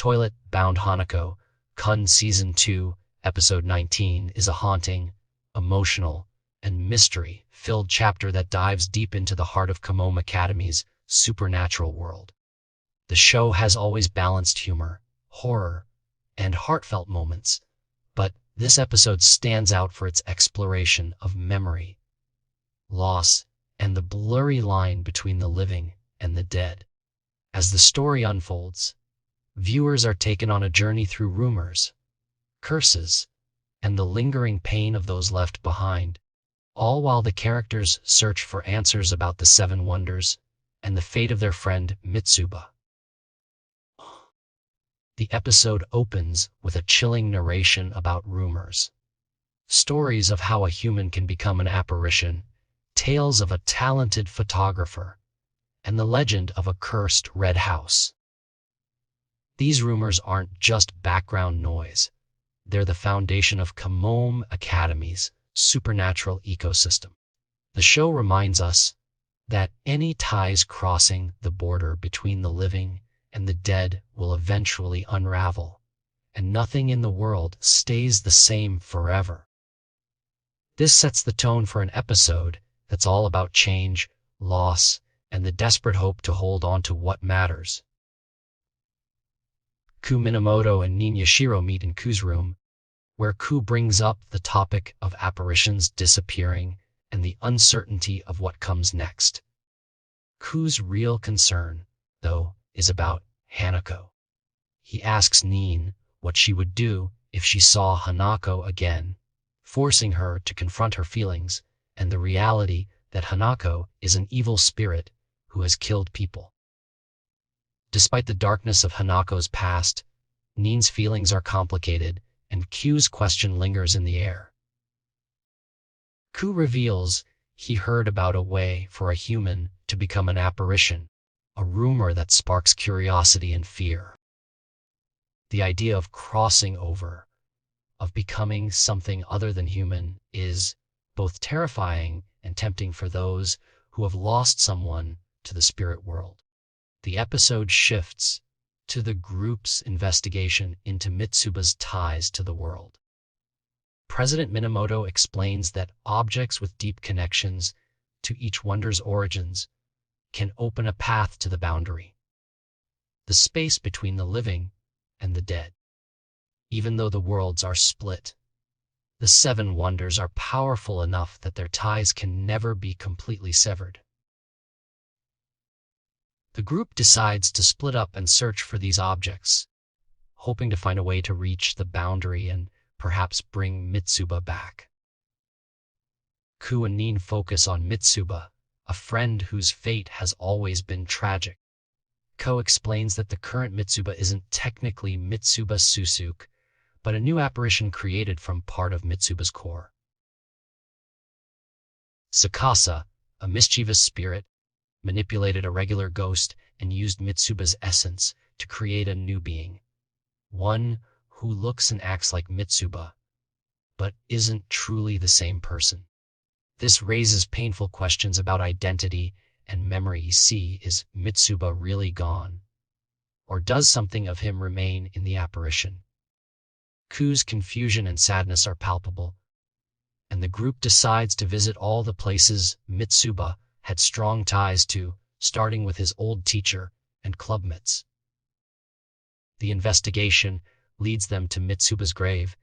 Toilet-Bound Hanako-kun Season 2, Episode 19 is a haunting, emotional, and mystery-filled chapter that dives deep into the heart of Kamome Academy's supernatural world. The show has always balanced humor, horror, and heartfelt moments, but this episode stands out for its exploration of memory, loss, and the blurry line between the living and the dead. As the story unfolds, viewers are taken on a journey through rumors, curses, and the lingering pain of those left behind, all while the characters search for answers about the Seven Wonders and the fate of their friend Mitsuba. The episode opens with a chilling narration about rumors, stories of how a human can become an apparition, tales of a talented photographer, and the legend of a cursed red house. These rumors aren't just background noise. They're the foundation of Kamome Academy's supernatural ecosystem. The show reminds us that any ties crossing the border between the living and the dead will eventually unravel, and nothing in the world stays the same forever. This sets the tone for an episode that's all about change, loss, and the desperate hope to hold on to what matters. Ku Minamoto and Nin Yashiro meet in Ku's room, where Ku brings up the topic of apparitions disappearing and the uncertainty of what comes next. Ku's real concern, though, is about Hanako. He asks Nin what she would do if she saw Hanako again, forcing her to confront her feelings and the reality that Hanako is an evil spirit who has killed people. Despite the darkness of Hanako's past, Nin's feelings are complicated and Ku's question lingers in the air. Ku reveals he heard about a way for a human to become an apparition, a rumor that sparks curiosity and fear. The idea of crossing over, of becoming something other than human, is both terrifying and tempting for those who have lost someone to the spirit world. The episode shifts to the group's investigation into Mitsuba's ties to the world. President Minamoto explains that objects with deep connections to each wonder's origins can open a path to the boundary, the space between the living and the dead. Even though the worlds are split, the Seven Wonders are powerful enough that their ties can never be completely severed. The group decides to split up and search for these objects, hoping to find a way to reach the boundary and perhaps bring Mitsuba back. Ku and Nin focus on Mitsuba, a friend whose fate has always been tragic. Ko explains that the current Mitsuba isn't technically Mitsuba Susuke, but a new apparition created from part of Mitsuba's core. Sakasa, a mischievous spirit, manipulated a regular ghost and used Mitsuba's essence to create a new being, one who looks and acts like Mitsuba, but isn't truly the same person. This raises painful questions about identity and memory. Is Mitsuba really gone? Or does something of him remain in the apparition? Ku's confusion and sadness are palpable, and the group decides to visit all the places Mitsuba had strong ties to, starting with his old teacher and clubmates. The investigation leads them to Mitsuba's grave,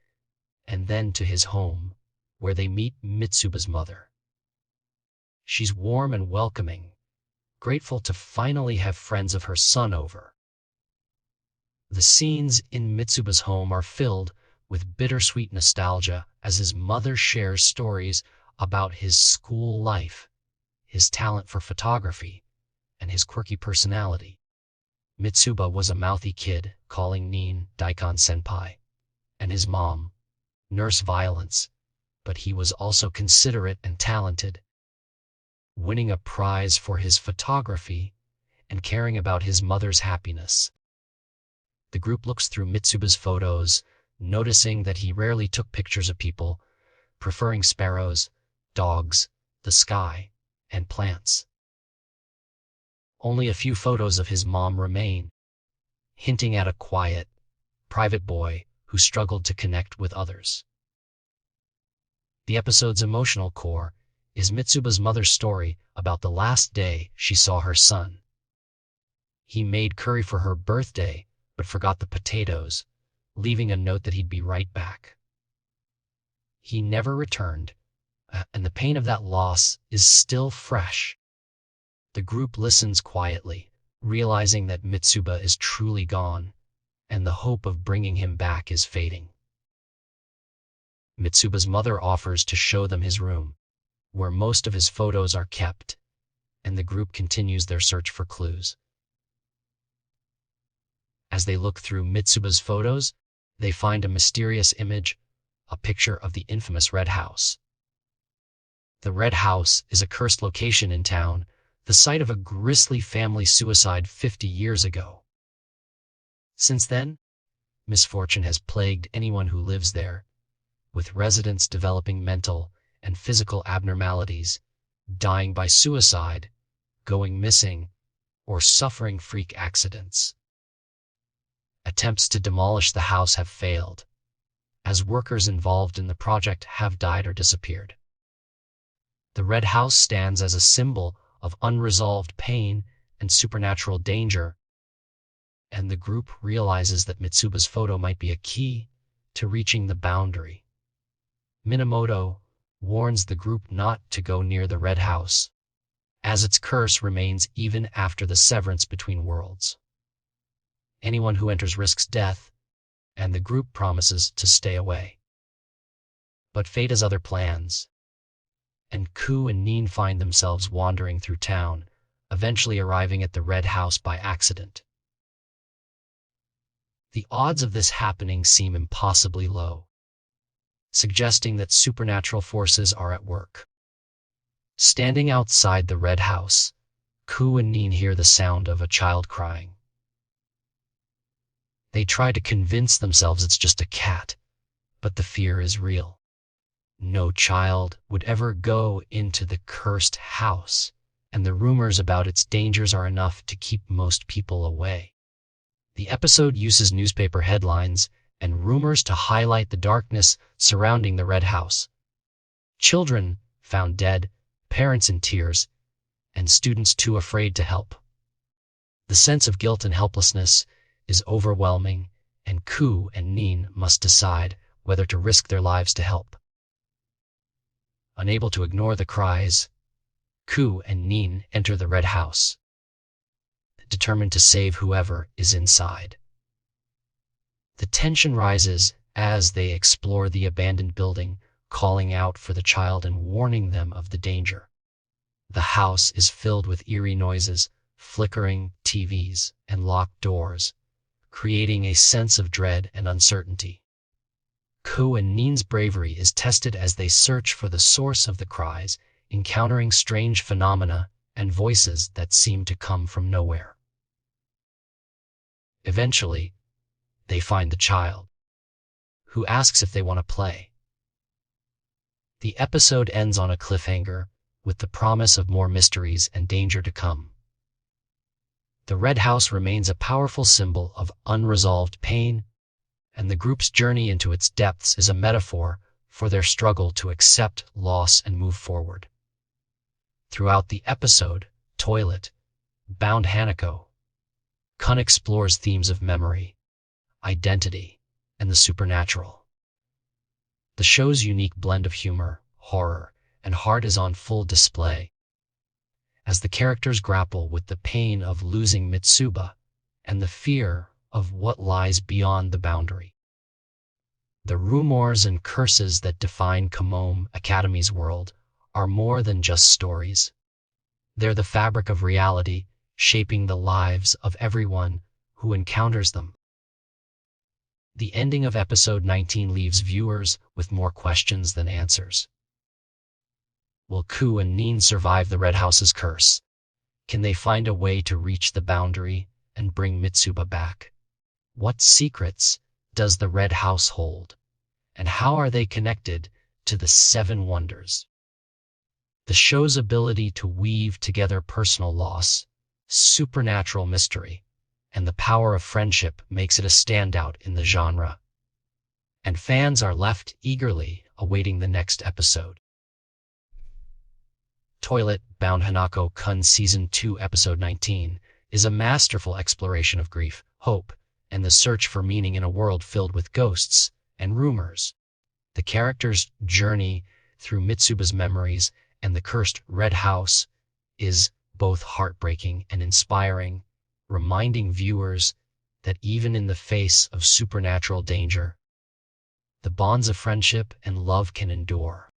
and then to his home, where they meet Mitsuba's mother. She's warm and welcoming, grateful to finally have friends of her son over. The scenes in Mitsuba's home are filled with bittersweet nostalgia as his mother shares stories about his school life, his talent for photography, and his quirky personality. Mitsuba was a mouthy kid, calling Nin Daikon Senpai, and his mom Nurse Violence, but he was also considerate and talented, winning a prize for his photography and caring about his mother's happiness. The group looks through Mitsuba's photos, noticing that he rarely took pictures of people, preferring sparrows, dogs, the sky, and plants. Only a few photos of his mom remain, hinting at a quiet, private boy who struggled to connect with others. The episode's emotional core is Mitsuba's mother's story about the last day she saw her son. He made curry for her birthday, but forgot the potatoes, leaving a note that he'd be right back. He never returned, and the pain of that loss is still fresh. The group listens quietly, realizing that Mitsuba is truly gone, and the hope of bringing him back is fading. Mitsuba's mother offers to show them his room, where most of his photos are kept, and the group continues their search for clues. As they look through Mitsuba's photos, they find a mysterious image, a picture of the infamous Red House. The Red House is a cursed location in town, the site of a grisly family suicide 50 years ago. Since then, misfortune has plagued anyone who lives there, with residents developing mental and physical abnormalities, dying by suicide, going missing, or suffering freak accidents. Attempts to demolish the house have failed, as workers involved in the project have died or disappeared. The Red House stands as a symbol of unresolved pain and supernatural danger, and the group realizes that Mitsuba's photo might be a key to reaching the boundary. Minamoto warns the group not to go near the Red House, as its curse remains even after the severance between worlds. Anyone who enters risks death, and the group promises to stay away. But fate has other plans, and Ku and Nin find themselves wandering through town, eventually arriving at the Red House by accident. The odds of this happening seem impossibly low, suggesting that supernatural forces are at work. Standing outside the Red House, Ku and Nin hear the sound of a child crying. They try to convince themselves it's just a cat, but the fear is real. No child would ever go into the cursed house, and the rumors about its dangers are enough to keep most people away. The episode uses newspaper headlines and rumors to highlight the darkness surrounding the Red House. Children found dead, parents in tears, and students too afraid to help. The sense of guilt and helplessness is overwhelming, and Ku and Nin must decide whether to risk their lives to help. Unable to ignore the cries, Ku and Nin enter the Red House, determined to save whoever is inside. The tension rises as they explore the abandoned building, calling out for the child and warning them of the danger. The house is filled with eerie noises, flickering TVs, and locked doors, creating a sense of dread and uncertainty. Ku and Nin's bravery is tested as they search for the source of the cries, encountering strange phenomena and voices that seem to come from nowhere. Eventually, they find the child, who asks if they want to play. The episode ends on a cliffhanger, with the promise of more mysteries and danger to come. The Red House remains a powerful symbol of unresolved pain, and the group's journey into its depths is a metaphor for their struggle to accept loss and move forward. Throughout the episode, Toilet, Bound Hanako-kun explores themes of memory, identity, and the supernatural. The show's unique blend of humor, horror, and heart is on full display, as the characters grapple with the pain of losing Mitsuba and the fear of what lies beyond the boundary. The rumors and curses that define Kamome Academy's world are more than just stories. They're the fabric of reality, shaping the lives of everyone who encounters them. The ending of episode 19 leaves viewers with more questions than answers. Will Ku and Nin survive the Red House's curse? Can they find a way to reach the boundary and bring Mitsuba back? What secrets does the Red House hold? And how are they connected to the Seven Wonders? The show's ability to weave together personal loss, supernatural mystery, and the power of friendship makes it a standout in the genre. And fans are left eagerly awaiting the next episode. Toilet Bound Hanako-kun Season 2 Episode 19 is a masterful exploration of grief, hope, and the search for meaning in a world filled with ghosts and rumors. The character's journey through Mitsuba's memories and the cursed Red House is both heartbreaking and inspiring, reminding viewers that even in the face of supernatural danger, the bonds of friendship and love can endure.